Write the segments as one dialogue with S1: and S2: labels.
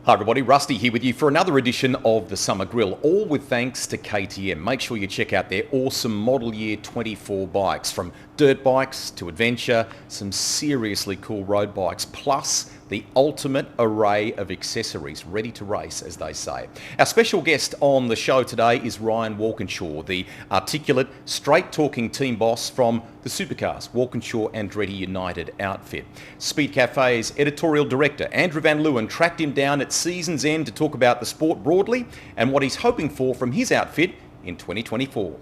S1: Hi everybody, Rusty here with you for another edition of the Summer Grill, all with thanks to KTM. Make sure you check out their awesome model year 24 bikes, from dirt bikes to adventure, some seriously cool road bikes, plus the ultimate array of accessories, ready to race, as they say. Our special guest on the show today is Ryan Walkinshaw, the articulate, straight-talking team boss from the supercars Walkinshaw Andretti United outfit. Speed Cafe's editorial director, Andrew Van Leeuwen, tracked him down at season's end to talk about the sport broadly and what he's hoping for from his outfit in 2024.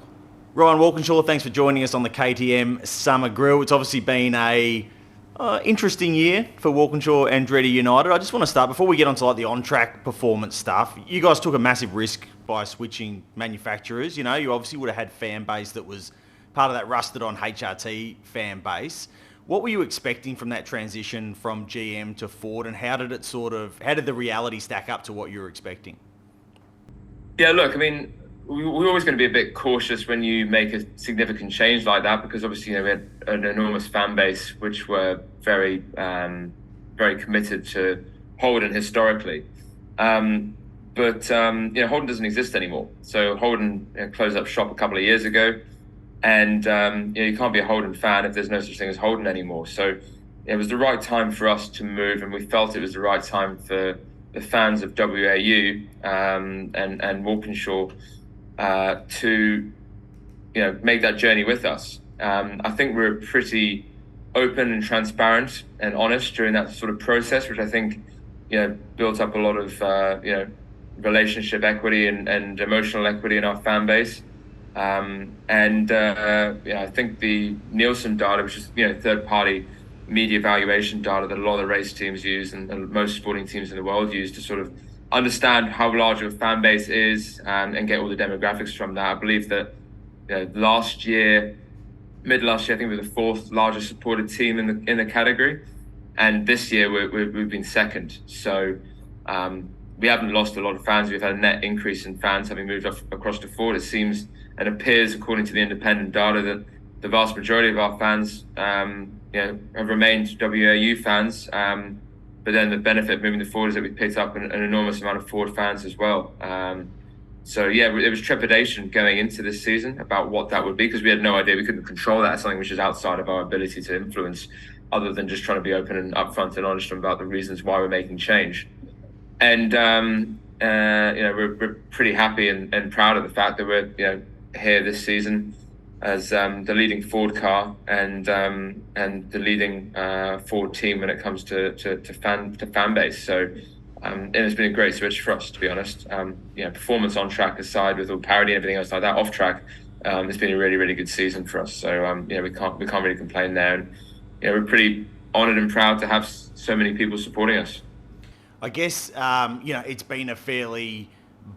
S2: Ryan Walkinshaw, thanks for joining us on the KTM Summer Grill. It's obviously been a interesting year for Walkinshaw Andretti United. I just want to start, before we get onto the on-track performance stuff, you guys took a massive risk by switching manufacturers. You know, you obviously would have had fan base that was part of that rusted-on HRT fan base. What were you expecting from that transition from GM to Ford, and how did the reality stack up to what you were expecting?
S3: Yeah, look, I mean, we're always going to be a bit cautious when you make a significant change like that, because obviously, we had an enormous fan base which were very, very committed to Holden historically. But Holden doesn't exist anymore. So Holden closed up shop a couple of years ago, and you can't be a Holden fan if there's no such thing as Holden anymore. So it was the right time for us to move, and we felt it was the right time for the fans of WAU and Walkinshaw to make that journey with us. I think we were pretty open and transparent and honest during that sort of process, which I think built up a lot of relationship equity and emotional equity in our fan base. I think the Nielsen data, which is third-party media valuation data that a lot of the race teams use and most sporting teams in the world use to sort of understand how large your fan base is and get all the demographics from that. I believe that mid last year, I think we were the fourth largest supported team in the category, and this year we've been second. So we haven't lost a lot of fans. We've had a net increase in fans having moved across to Ford. It seems and appears, according to the independent data, that the vast majority of our fans have remained WAU fans. But then the benefit of moving to Ford is that we picked up an enormous amount of Ford fans as well. It was trepidation going into this season about what that would be, because we had no idea. We couldn't control that. It's something which is outside of our ability to influence, other than just trying to be open and upfront and honest about the reasons why we're making change. And we're pretty happy and proud of the fact that we're here this season as the leading Ford car and the leading Ford team when it comes to fan base. So and it's been a great switch for us, to be honest. Performance on track aside, with all Parity and everything else like that off track, it's been a really, really good season for us. So we can't really complain there, and we're pretty honoured and proud to have so many people supporting us.
S2: I guess it's been a fairly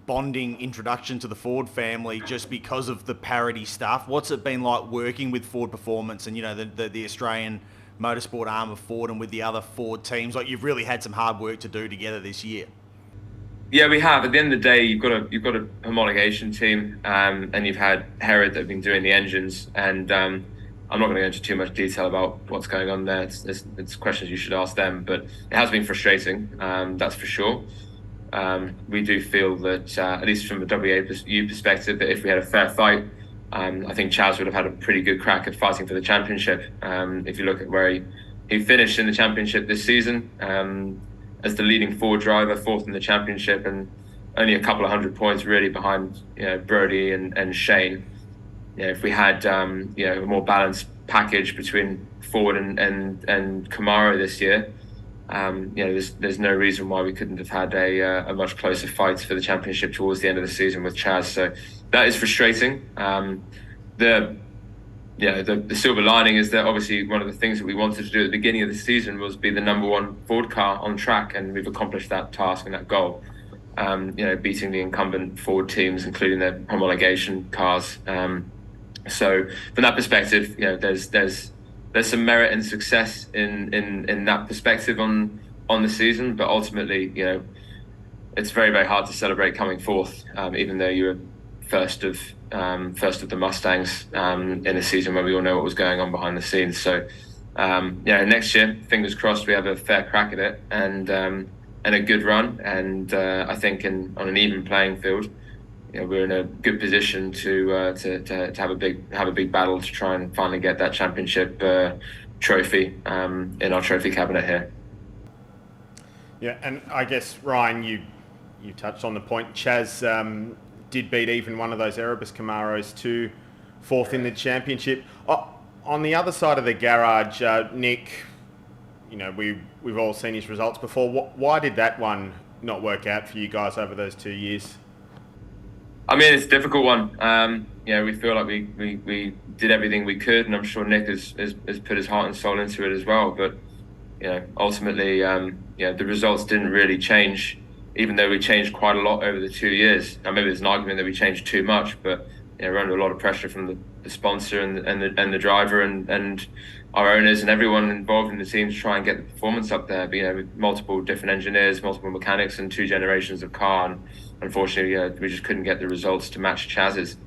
S2: bonding introduction to the Ford family just because of the Parity stuff. What's it been like working with Ford Performance and the Australian motorsport arm of Ford, and with the other Ford teams? Like, you've really had some hard work to do together this year.
S3: Yeah, we have. At the end of the day, you've got a homologation team, and you've had Herod that have been doing the engines, and I'm not going to go into too much detail about what's going on there. It's questions you should ask them, but it has been frustrating, that's for sure. We do feel that, at least from a WAU perspective, that if we had a fair fight, I think Chaz would have had a pretty good crack at fighting for the championship. If you look at where he finished in the championship this season, as the leading Ford driver, fourth in the championship, and only a couple of 100 points really behind Brody and Shane. If we had a more balanced package between Ford and Camaro this year, there's no reason why we couldn't have had a much closer fight for the championship towards the end of the season with Chaz. So that is frustrating. The silver lining is that obviously one of the things that we wanted to do at the beginning of the season was be the number one Ford car on track, and we've accomplished that task and that goal. Beating the incumbent Ford teams, including their homologation cars. So from that perspective, there's some merit and success in that perspective on the season, but ultimately, it's very, very hard to celebrate coming fourth, even though you were first of the Mustangs in a season where we all know what was going on behind the scenes. So next year, fingers crossed, we have a fair crack at it, and and a good run. And I think on an even playing field, we're in a good position to have a big battle to try and finally get that championship trophy in our trophy cabinet here.
S4: Yeah, and I guess Ryan, you touched on the point. Chaz did beat even one of those Erebus Camaros to fourth in the championship. On the other side of the garage, Nick, we've all seen his results before. Why did that one not work out for you guys over those 2 years?
S3: I mean, it's a difficult one. We feel like we did everything we could, and I'm sure Nick has put his heart and soul into it as well. But ultimately, the results didn't really change, even though we changed quite a lot over the 2 years. Now, maybe there's an argument that we changed too much, but we're under a lot of pressure from the sponsor and the driver and our owners and everyone involved in the team to try and get the performance up there. But, with multiple different engineers, multiple mechanics, and 2 generations of car, and unfortunately, we just couldn't get the results to match Chaz's.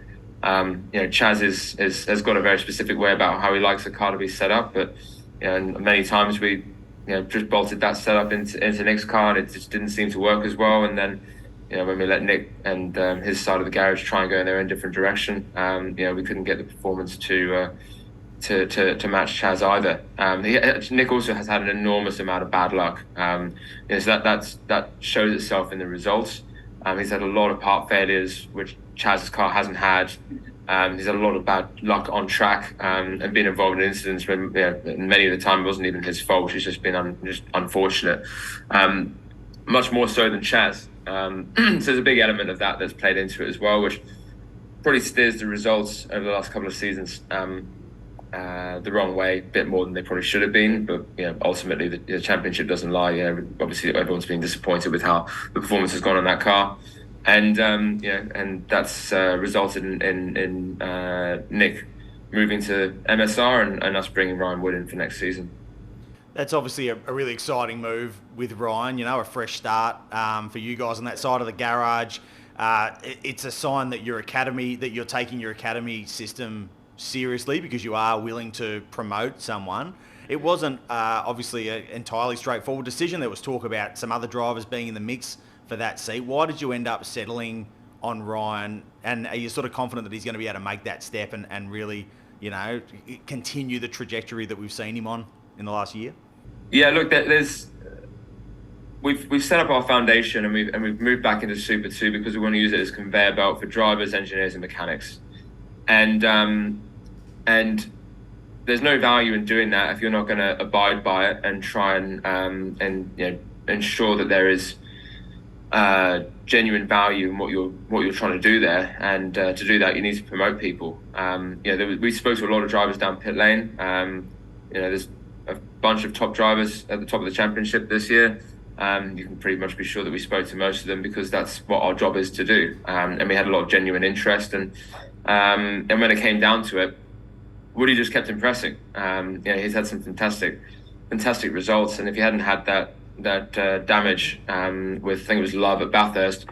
S3: Chaz has got a very specific way about how he likes the car to be set up, but and many times we just bolted that setup into Nick's car, and it just didn't seem to work as well. And then when we let Nick and his side of the garage try and go in their own different direction, we couldn't get the performance to match Chaz either. Nick also has had an enormous amount of bad luck, so that shows itself in the results. He's had a lot of part failures, which Chaz's car hasn't had. He's had a lot of bad luck on track, and been involved in incidents when many of the time it wasn't even his fault. It's just been just unfortunate, much more so than Chaz. So there's a big element of that that's played into it as well, which probably steers the results over the last couple of seasons the wrong way, a bit more than they probably should have been. But ultimately the championship doesn't lie. Obviously everyone's been disappointed with how the performance has gone on that car, and and that's resulted in Nick moving to MSR and us bringing Ryan Wood in for next season.
S2: That's obviously a really exciting move with Ryan, a fresh start for you guys on that side of the garage. It's a sign that you're taking your academy system seriously, because you are willing to promote someone. It wasn't obviously an entirely straightforward decision. There was talk about some other drivers being in the mix for that seat. Why did you end up settling on Ryan? And are you sort of confident that he's going to be able to make that step and really, continue the trajectory that we've seen him on in the last year?
S3: Yeah, look, we've set up our foundation, and we've moved back into Super 2 because we want to use it as a conveyor belt for drivers, engineers, and mechanics. And there's no value in doing that if you're not going to abide by it and try and ensure that there is genuine value in what you're trying to do there. And to do that, you need to promote people. We spoke to a lot of drivers down pit lane. There's a bunch of top drivers at the top of the championship this year. You can pretty much be sure that we spoke to most of them, because that's what our job is to do. And we had a lot of genuine interest. And when it came down to it, Woody just kept impressing. He's had some fantastic results. And if he hadn't had that damage with, I think it was Love at Bathurst,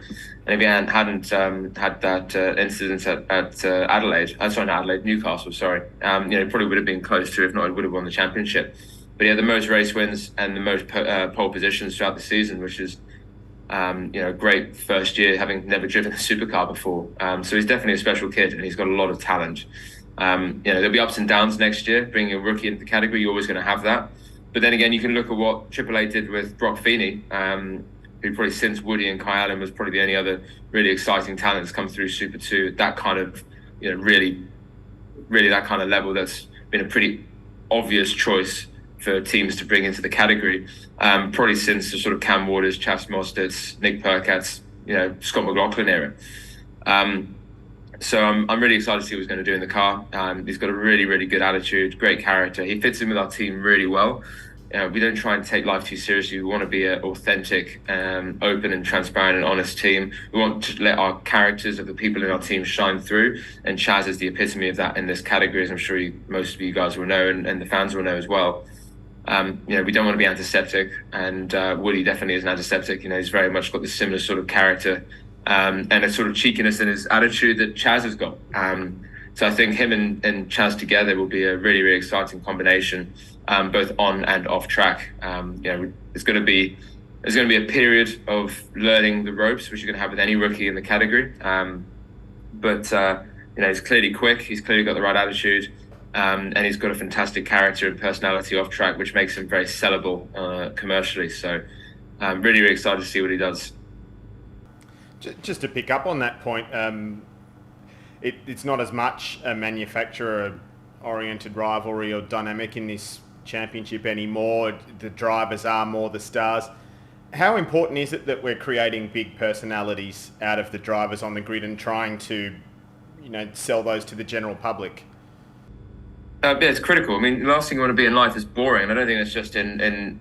S3: and if he hadn't had that incident at Adelaide, Newcastle, probably would have been close to, if not, he would have won the championship. But he had the most race wins and the most pole positions throughout the season, which is great first year, having never driven a supercar before. So he's definitely a special kid, and he's got a lot of talent. There'll be ups and downs next year. Bringing a rookie into the category, you're always going to have that. But then again, you can look at what Triple A did with Brock Feeney, who probably, since Woody and Kai Allen, was probably the only other really exciting talent that's come through Super 2 at that kind of, really that kind of level. That's been a pretty obvious choice for teams to bring into the category, probably since the sort of Cam Waters, Chas Mostert's, Nick Percat's, Scott McLaughlin era. So I'm really excited to see what he's going to do in the car. He's got a really, really good attitude, great character. He fits in with our team really well. We don't try and take life too seriously. We want to be an authentic, open and transparent and honest team. We want to let our characters of the people in our team shine through. And Chaz is the epitome of that in this category, as I'm sure most of you guys will know, and the fans will know as well. We don't want to be antiseptic, and Woody definitely is an antiseptic. He's very much got this similar sort of character and a sort of cheekiness in his attitude that Chaz has got. So I think him and Chaz together will be a really, really exciting combination, both on and off track. It's going to be there's going to be a period of learning the ropes, which you're going to have with any rookie in the category. But he's clearly quick. He's clearly got the right attitude, and he's got a fantastic character and personality off track, which makes him very sellable commercially. So I'm really, really excited to see what he does.
S4: Just to pick up on that point, it's not as much a manufacturer-oriented rivalry or dynamic in this championship anymore. The drivers are more the stars. How important is it that we're creating big personalities out of the drivers on the grid and trying to, sell those to the general public?
S3: Yeah, it's critical. I mean, the last thing you want to be in life is boring. I don't think it's just in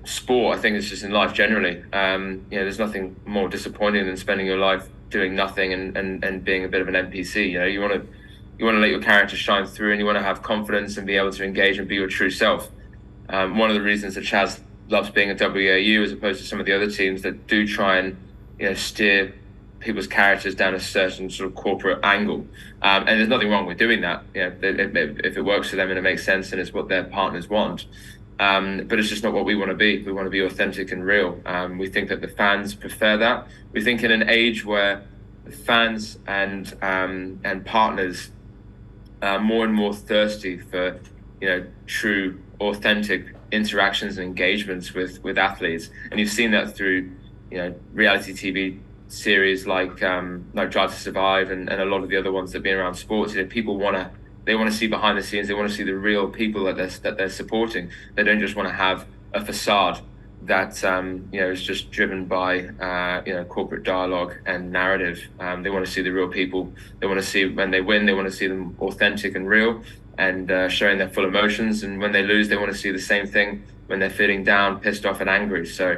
S3: sport. I think it's just in life generally. There's nothing more disappointing than spending your life doing nothing and being a bit of an NPC. You want to let your character shine through, and you want to have confidence and be able to engage and be your true self. One of the reasons that Chaz loves being a WAU as opposed to some of the other teams that do try and steer people's characters down a certain sort of corporate angle, and there's nothing wrong with doing that. If it works for them and it makes sense and it's what their partners want, but it's just not what we want to be. We want to be authentic and real. We think that the fans prefer that. We think in an age where the fans and partners are more and more thirsty for true authentic interactions and engagements with athletes, and you've seen that through reality TV series like Drive to Survive and a lot of the other ones that have been around sports. People want to see behind the scenes. They want to see the real people that they're supporting. They don't just want to have a facade that is just driven by corporate dialogue and narrative. They want to see the real people. They want to see when they win. They want to see them authentic and real and showing their full emotions. And when they lose, they want to see the same thing when they're feeling down, pissed off, and angry. So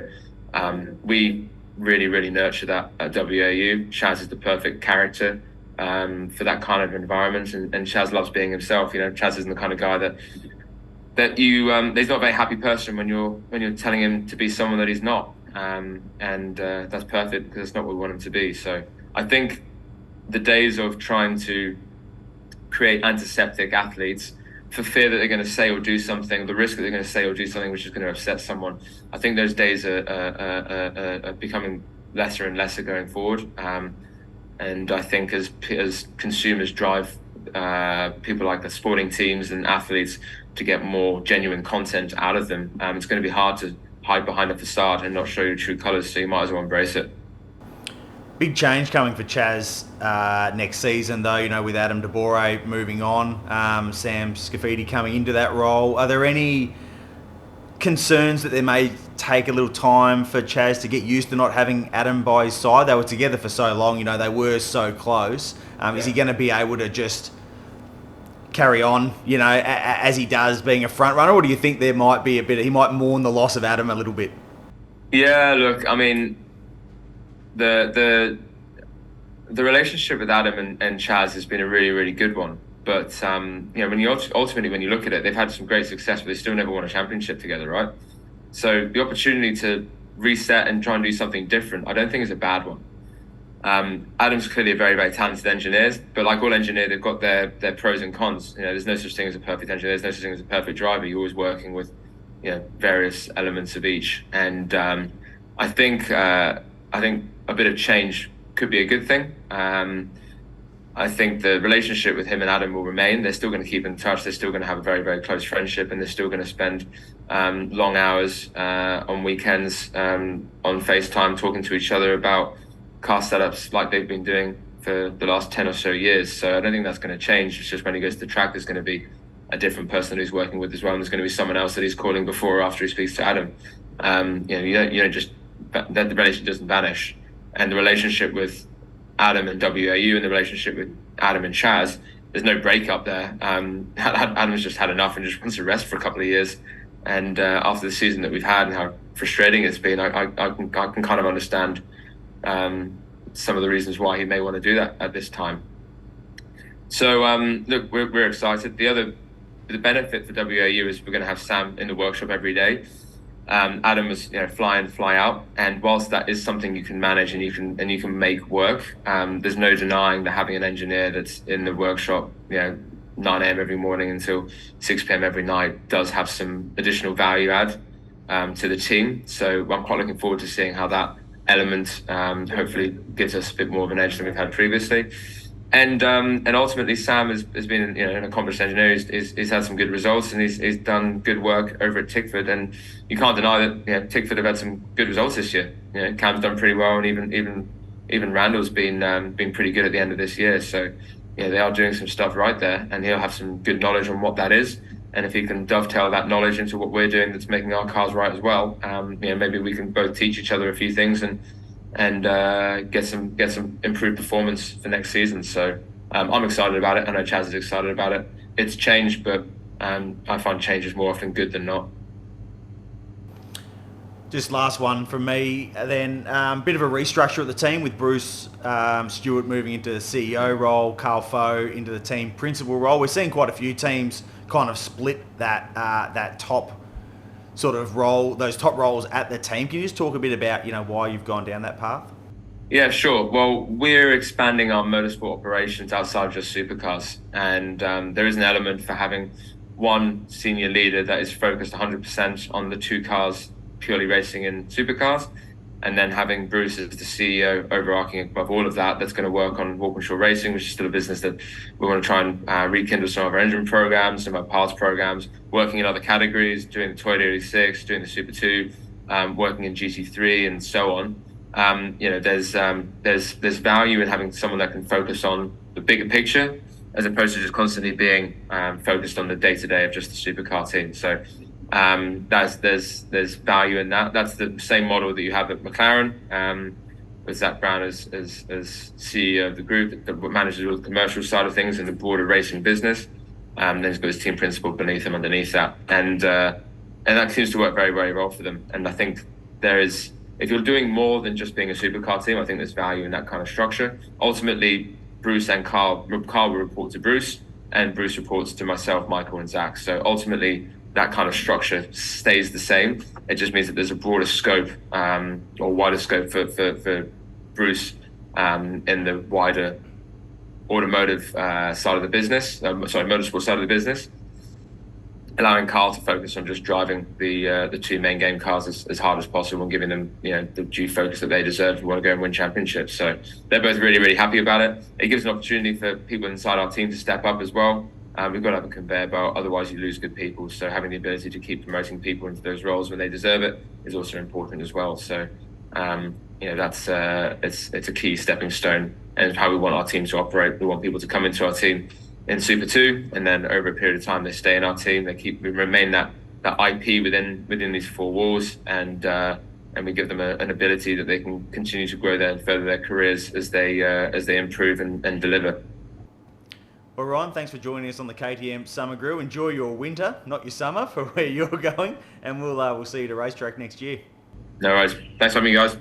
S3: we really, really nurture that at WAU. Chaz is the perfect character for that kind of environment, and Chaz loves being himself. Chaz isn't the kind of guy that he's not a very happy person when you're telling him to be someone that he's not, and that's perfect because that's not what we want him to be. So I think the days of trying to create antiseptic athletes for fear that they're going to say or do something, the risk that they're going to say or do something which is going to upset someone, I think those days are becoming lesser and lesser going forward. And I think as consumers drive people like the sporting teams and athletes to get more genuine content out of them, it's going to be hard to hide behind a facade and not show your true colours, so you might as well embrace it.
S2: Big change coming for Chaz next season, though, with Adam de Borre moving on, Sam Scafidi coming into that role. Are there any concerns that there may take a little time for Chaz to get used to not having Adam by his side? They were together for so long, they were so close. Is he going to be able to just carry on, as he does being a front runner, or do you think there might be he might mourn the loss of Adam a little bit?
S3: Yeah, look, I mean, the relationship with Adam and Chaz has been a really, really good one. But when you look at it, they've had some great success, but they still never won a championship together, right? So the opportunity to reset and try and do something different, I don't think is a bad one. Adam's clearly a very, very talented engineer, but like all engineers, they've got their pros and cons. There's no such thing as a perfect engineer. There's no such thing as a perfect driver. You're always working with various elements of each, and I think a bit of change could be a good thing. I think the relationship with him and Adam will remain. They're still going to keep in touch. They're still going to have a very, very close friendship, and they're still going to spend long hours on weekends on FaceTime talking to each other about car setups like they've been doing for the last 10 or so years. So I don't think that's going to change. It's just when he goes to the track, there's going to be a different person that he's working with as well, and there's going to be someone else that he's calling before or after he speaks to Adam. You don't just, that the relationship doesn't vanish. And the relationship with Adam and WAU and the relationship with Adam and Chaz, there's no breakup there. Adam's just had enough and just wants to rest for a couple of years. And after the season that we've had and how frustrating it's been, I can kind of understand some of the reasons why he may want to do that at this time. So look, we're excited. The benefit for WAU is we're going to have Sam in the workshop every day. Adam was fly in, fly out, and whilst that is something you can manage and you can make work, there's no denying that having an engineer that's in the workshop 9 a.m. every morning until 6 p.m. every night does have some additional value add. to the team. So I'm quite looking forward to seeing how that element hopefully gives us a bit more of an edge than we've had previously. And ultimately, Sam has been an accomplished engineer. He's had some good results, and he's done good work over at Tickford. And you can't deny that Tickford have had some good results this year. Cam's done pretty well, and even Randall's been pretty good at the end of this year. So they are doing some stuff right there, and he'll have some good knowledge on what that is. And if he can dovetail that knowledge into what we're doing, that's making our cars right as well. Maybe we can both teach each other a few things and get some improved performance for next season. So I'm excited about it. I know Chaz is excited about it. It's changed, but I find change is more often good than not.
S2: Just last one from me, then bit of a restructure at the team with Bruce Stewart moving into the CEO role, Carl Foe into the team principal role. We're seeing quite a few teams kind of split that top sort of role, those top roles at the team. Can you just talk a bit about why you've gone down that path?
S3: Yeah, sure. Well, we're expanding our motorsport operations outside of just supercars, and there is an element for having one senior leader that is focused 100% on the two cars purely racing in supercars, and then having Bruce as the CEO overarching above all of that, that's going to work on Walkinshaw Racing, which is still a business that we want to try and rekindle some of our engine programs, some of our parts programs, working in other categories, doing the Toyota 86, doing the Super 2, working in GT3 and so on. There's value in having someone that can focus on the bigger picture as opposed to just constantly being focused on the day-to-day of just the supercar team. So there's value in that. That's the same model that you have at McLaren, with Zach Brown as CEO of the group that manages all the commercial side of things and the broader racing business. Then he's got his team principal beneath him, underneath that, and that seems to work very, very well for them. And I think if you're doing more than just being a supercar team, I think there's value in that kind of structure. Ultimately, Bruce and Carl will report to Bruce, and Bruce reports to myself, Michael, and Zach. So ultimately, that kind of structure stays the same. It just means that there's a broader scope or wider scope for Bruce in the wider automotive side of the business, motorsport side of the business, allowing Carl to focus on just driving the two main game cars as hard as possible and giving them the due focus that they deserve to want to go and win championships. So they're both really, really happy about it. It gives an opportunity for people inside our team to step up as well. We've got to have a conveyor belt, otherwise you lose good people. So having the ability to keep promoting people into those roles when they deserve it is also important as well. So that's it's a key stepping stone and how we want our team to operate. We want people to come into our team in Super 2, and then over a period of time they stay in our team. We remain that IP within these four walls, and we give them an ability that they can continue to grow and further their careers as they improve and deliver.
S2: Well, Ryan, thanks for joining us on the KTM Summer Grill. Enjoy your winter, not your summer, for where you're going, and we'll see you at a racetrack next year.
S3: No worries. Thanks for having me, guys.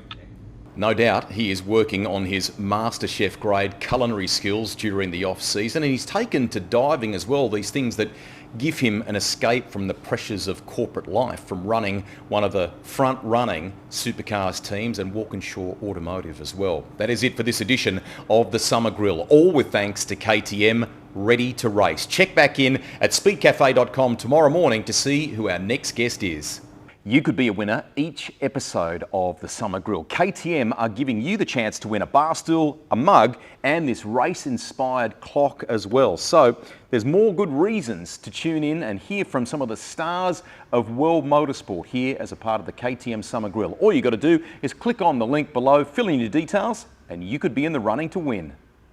S1: No doubt he is working on his MasterChef grade culinary skills during the off season, and he's taken to diving as well, these things that give him an escape from the pressures of corporate life, from running one of the front-running supercars teams and Walkinshaw Automotive as well. That is it for this edition of the Summer Grill, all with thanks to KTM, ready to race. Check back in at speedcafe.com tomorrow morning to see who our next guest is. You could be a winner each episode of the Summer Grill. KTM are giving you the chance to win a bar stool, a mug, and this race-inspired clock as well. So there's more good reasons to tune in and hear from some of the stars of world motorsport here as a part of the KTM Summer Grill. All you got to do is click on the link below, fill in your details, and you could be in the running to win.